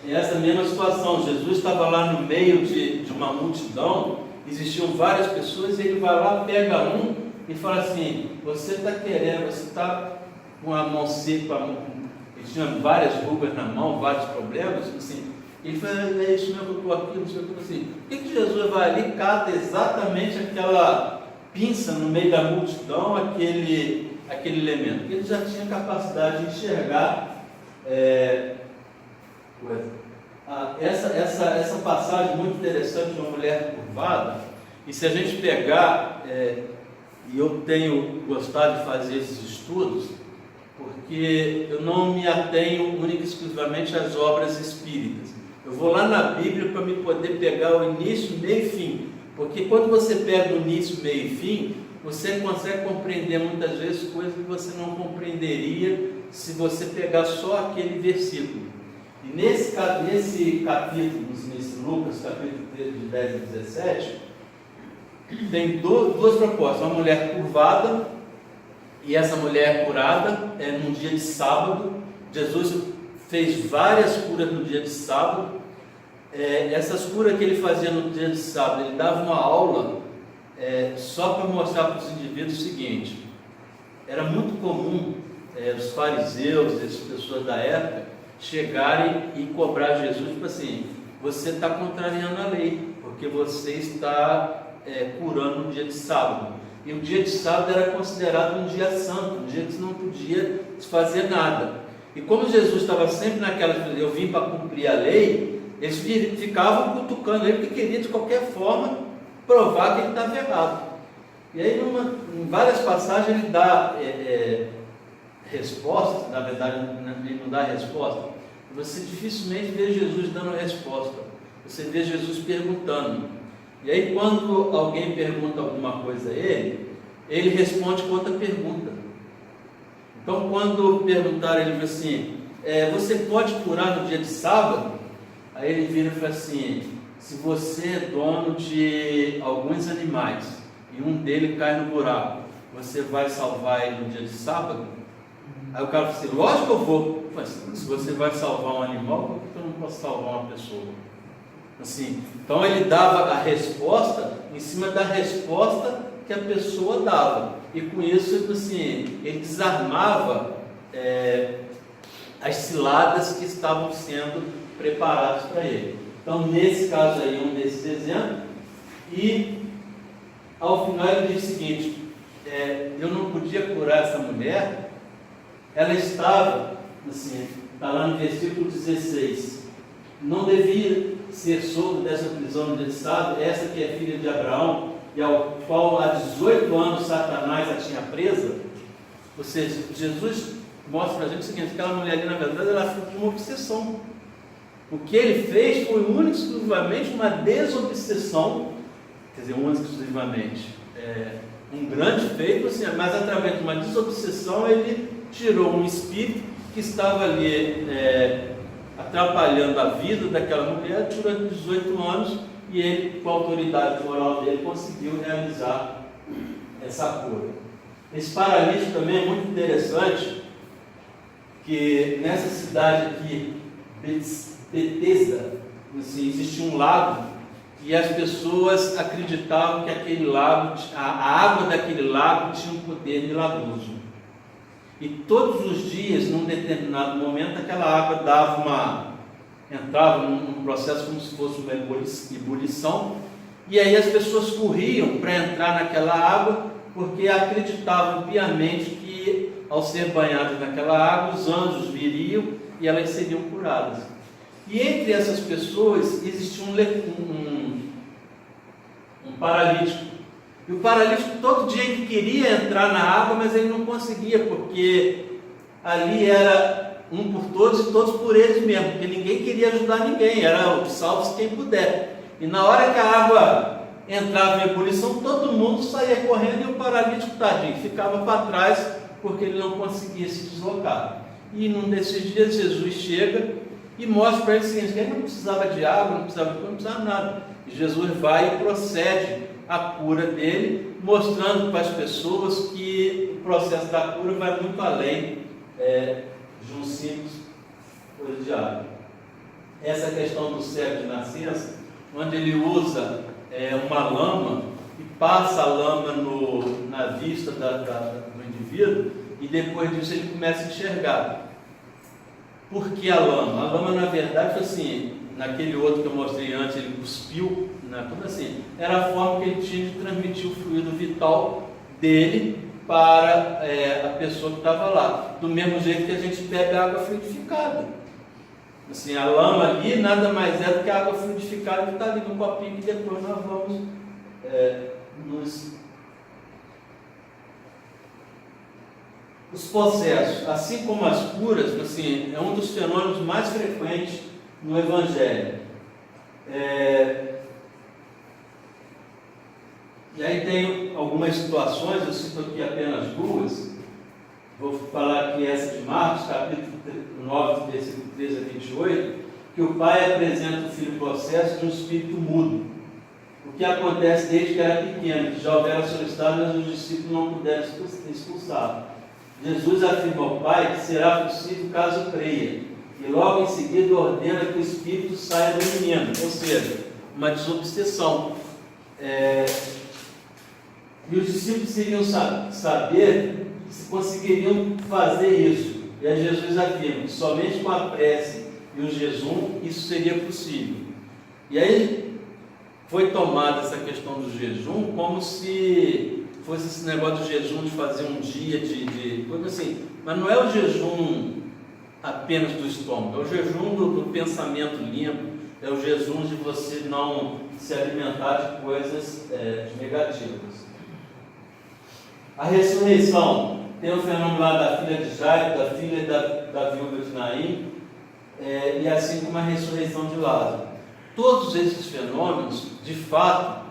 essa mesma situação. Jesus estava lá no meio de uma multidão, existiam várias pessoas, e ele vai lá, pega um e fala assim: você está querendo, você está com a mão seca, ele tinha várias rugas na mão, vários problemas, assim, Ele fala, é isso mesmo que eu estou aqui, não sei o que assim. Por que Jesus vai ali e cata exatamente aquela pinça no meio da multidão, aquele elemento? Porque ele já tinha capacidade de enxergar essa passagem muito interessante de uma mulher curvada. E se a gente pegar, e eu tenho gostado de fazer esses estudos, porque eu não me atenho única e exclusivamente às obras espíritas. Eu vou lá na Bíblia para me poder pegar o início, meio e fim. Porque quando você pega o início, meio e fim, você consegue compreender muitas vezes coisas que você não compreenderia se você pegar só aquele versículo. E nesse capítulo, nesse Lucas, capítulo 3, de 10 a 17, tem duas propostas. Uma mulher curvada, e essa mulher é curada num dia de sábado. Jesus fez várias curas no dia de sábado. Essas curas que ele fazia no dia de sábado, ele dava uma aula só para mostrar para os indivíduos o seguinte: era muito comum os fariseus, essas pessoas da época, chegarem e cobrar Jesus, tipo assim, você está contrariando a lei, porque você está curando no dia de sábado. E o dia de sábado era considerado um dia santo, um dia que você não podia fazer nada. E como Jesus estava sempre naquela, eu vim para cumprir a lei, eles ficavam cutucando ele, porque queria de qualquer forma provar que ele estava errado. E aí, em várias passagens, ele dá resposta. Na verdade, ele não dá resposta. Você dificilmente vê Jesus dando resposta. Você vê Jesus perguntando. E aí, quando alguém pergunta alguma coisa a ele, ele responde com outra pergunta. Então, quando perguntaram, ele falou assim, você pode curar no dia de sábado? Aí ele vira e fala assim, se você é dono de alguns animais e um deles cai no buraco, você vai salvar ele no dia de sábado? Aí o cara fala assim, lógico que eu vou. Mas se você vai salvar um animal, por que eu não posso salvar uma pessoa? Assim, então ele dava a resposta em cima da resposta que a pessoa dava. E com isso, assim, ele desarmava as ciladas que estavam sendo preparadas para ele. Então, nesse caso aí, um desses exemplos. E ao final ele diz o seguinte, eu não podia curar essa mulher. Ela estava, assim, está lá no versículo 16, não devia ser solto dessa prisão no dia de sábado, essa que é filha de Abraão, e ao qual há 18 anos Satanás a tinha presa. Ou seja, Jesus mostra para a gente o seguinte, aquela mulher ali, na verdade, ela foi uma obsessão. O que ele fez foi única e exclusivamente uma desobsessão, quer dizer, única e exclusivamente, um grande feito, assim, mas através de uma desobsessão ele tirou um espírito que estava ali atrapalhando a vida daquela mulher durante 18 anos, e ele, com a autoridade moral dele, conseguiu realizar essa cura. Esse paralítico também é muito interessante, que nessa cidade aqui, Betesda, assim, existia um lago, e as pessoas acreditavam que aquele lago, a água daquele lago tinha um poder milagroso. E todos os dias, num determinado momento, aquela água entrava num processo como se fosse uma ebulição, e aí as pessoas corriam para entrar naquela água, porque acreditavam piamente que, ao ser banhadas naquela água, os anjos viriam e elas seriam curadas. E entre essas pessoas existia um paralítico. E o paralítico todo dia ele queria entrar na água, mas ele não conseguia, porque ali era um por todos e todos por eles mesmo, porque ninguém queria ajudar ninguém, era o salve-se quem puder. E na hora que a água entrava em ebulição, todo mundo saía correndo e o paralítico, tadinho, ficava para trás, porque ele não conseguia se deslocar. E num desses dias Jesus chega e mostra para ele o seguinte, que ele não precisava de água, não precisava nada. E Jesus vai e procede a cura dele, mostrando para as pessoas que o processo da cura vai muito além de um simples coisa de água. Essa questão do cego de nascença, onde ele usa uma lama e passa a lama na vista do indivíduo, e depois disso ele começa a enxergar. Por que a lama? A lama, na verdade, assim, naquele outro que eu mostrei antes, ele cuspiu, né? Tudo assim, era a forma que ele tinha de transmitir o fluido vital dele para a pessoa que estava lá. Do mesmo jeito que a gente bebe água fluidificada. Assim, a lama ali nada mais é do que a água fluidificada que está ali no copinho, que depois nós vamos os processos, assim como as curas, assim, é um dos fenômenos mais frequentes no Evangelho. E aí tem algumas situações, eu cito aqui apenas duas. Vou falar aqui essa de Marcos, capítulo 9, versículo 13 a 28, que o pai apresenta o filho processo de um espírito mudo. O que acontece desde que era pequeno, que já houvera solicitado, mas os discípulos não puderam expulsá-lo. Jesus afirma ao pai que será possível caso creia, e logo em seguida ordena que o espírito saia do menino, ou seja, uma desobsessão. E os discípulos iriam saber se conseguiriam fazer isso. E aí Jesus afirma que somente com a prece e o jejum isso seria possível. E aí foi tomada essa questão do jejum como se fosse esse negócio do jejum de fazer um dia de coisa assim. Mas não é o jejum apenas do estômago, é o jejum do pensamento limpo, é o jejum de você não se alimentar de coisas negativas. A ressurreição, tem o fenômeno lá da filha de Jairo, da filha da viúva de Naim, e assim como a ressurreição de Lázaro. Todos esses fenômenos, de fato,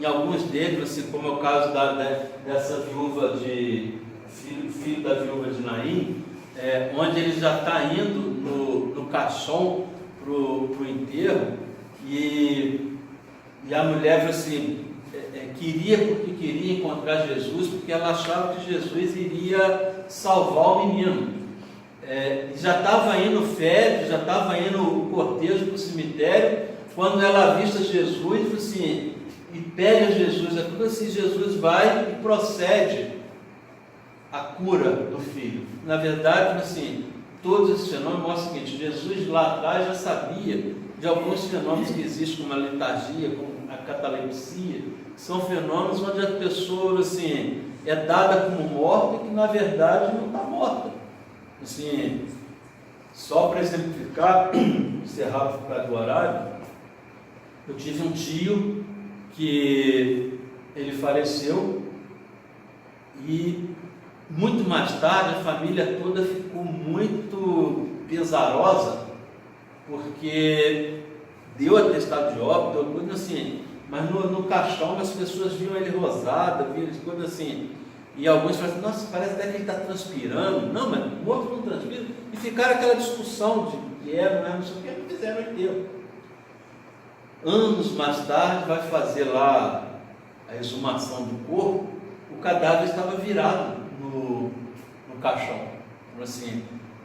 em alguns deles, assim como é o caso dessa viúva filho da viúva de Naim, onde ele já está indo no caixão para o enterro, e a mulher assim, queria encontrar Jesus, porque ela achava que Jesus iria salvar o menino. Já estava indo férias, já estava indo o cortejo para o cemitério, quando ela avista Jesus, assim, e pega Jesus, é tudo assim, Jesus vai e procede a cura do filho. Na verdade, assim, todos esses fenômenos mostram o seguinte: Jesus lá atrás já sabia de alguns fenômenos que existem, como a letargia, como a catalepsia, são fenômenos onde a pessoa assim, é dada como morta, que na verdade não está morta. Assim, só para exemplificar, encerrar por causa do horário, eu tive um tio que ele faleceu e muito mais tarde a família toda ficou muito pesarosa, porque deu atestado de óbito, coisa assim, mas no caixão as pessoas viam ele rosado, viam coisa assim, e alguns falaram assim: nossa, parece até que ele está transpirando. Não, mas o outro não transpira. E ficaram aquela discussão de que não sei o que, não fizeram aquilo. Anos mais tarde vai fazer lá a exumação do corpo, o cadáver estava virado no caixão, assim,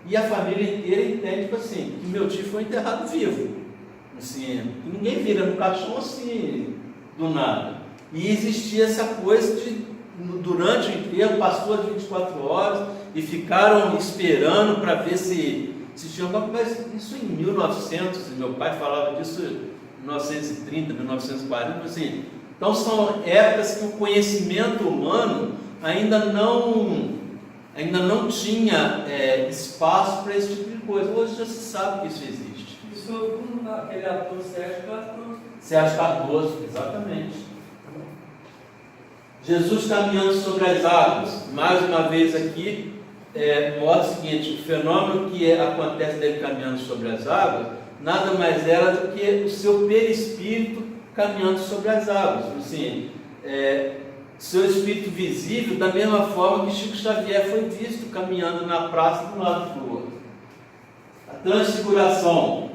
e a família inteira entende, tipo assim, que meu tio foi enterrado vivo, assim, ninguém vira no caixão assim, do nada. E existia essa coisa de, durante o enterro, passou as 24 horas, e ficaram esperando para ver se tinha alguma coisa. Isso em 1900, meu pai falava disso em 1930, 1940, assim. Então são épocas que o conhecimento humano ainda não tinha espaço para esse tipo de coisa. Hoje já se sabe que isso existe. Isso aquele ator Sérgio Cardoso, exatamente. Jesus caminhando sobre as águas, mais uma vez aqui, mostra o seguinte: o fenômeno que acontece dele caminhando sobre as águas, nada mais era do que o seu perispírito caminhando sobre as águas, assim, seu espírito visível, da mesma forma que Chico Xavier foi visto caminhando na praça do lado do outro. A transfiguração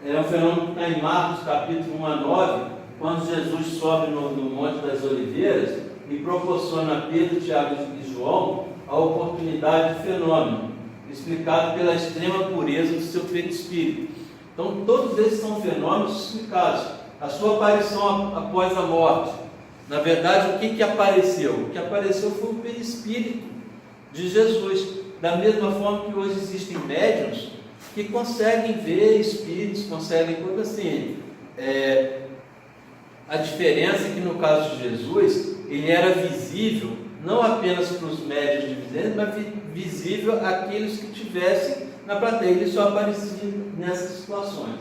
é um fenômeno que está em Marcos, capítulo 1 a 9, quando Jesus sobe no Monte das Oliveiras e proporciona a Pedro, Tiago e João a oportunidade de fenômeno, explicado pela extrema pureza do seu perispírito. Então, todos esses são fenômenos explicados. A sua aparição após a morte. Na verdade, o que apareceu? O que apareceu foi o perispírito de Jesus. Da mesma forma que hoje existem médiuns que conseguem ver espíritos, conseguem coisa assim. A diferença é que no caso de Jesus, ele era visível não apenas para os médios de vidência, mas visível àqueles que tivessem na plateia. Ele só aparecia nessas situações.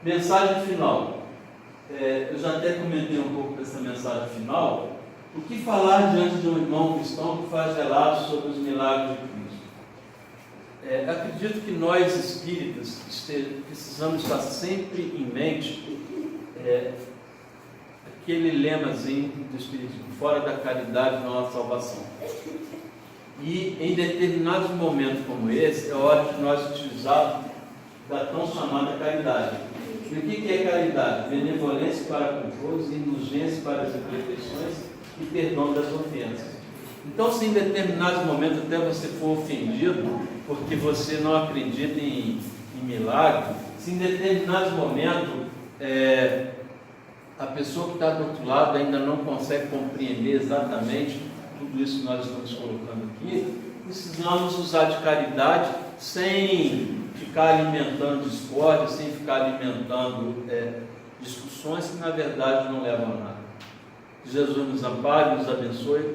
Mensagem final. Eu já até comentei um pouco dessa mensagem final. O que falar diante de um irmão cristão que faz relatos sobre os milagres de Cristo? Acredito que nós espíritas precisamos estar sempre em mente aquele lemazinho do Espiritismo: fora da caridade não há salvação. E em determinados momentos como esse, é hora de nós utilizarmos da tão chamada caridade. E o que é caridade? Benevolência para com todos, indulgência para as imperfeições e perdão das ofensas. Então, se em determinados momentos até você for ofendido, porque você não acredita em milagre, se em determinados momentos a pessoa que está do outro lado ainda não consegue compreender exatamente tudo isso que nós estamos colocando aqui, precisamos usar de caridade sem ficar alimentando discórdia, sem ficar alimentando discussões que na verdade não levam a nada. Que Jesus nos ampare, nos abençoe.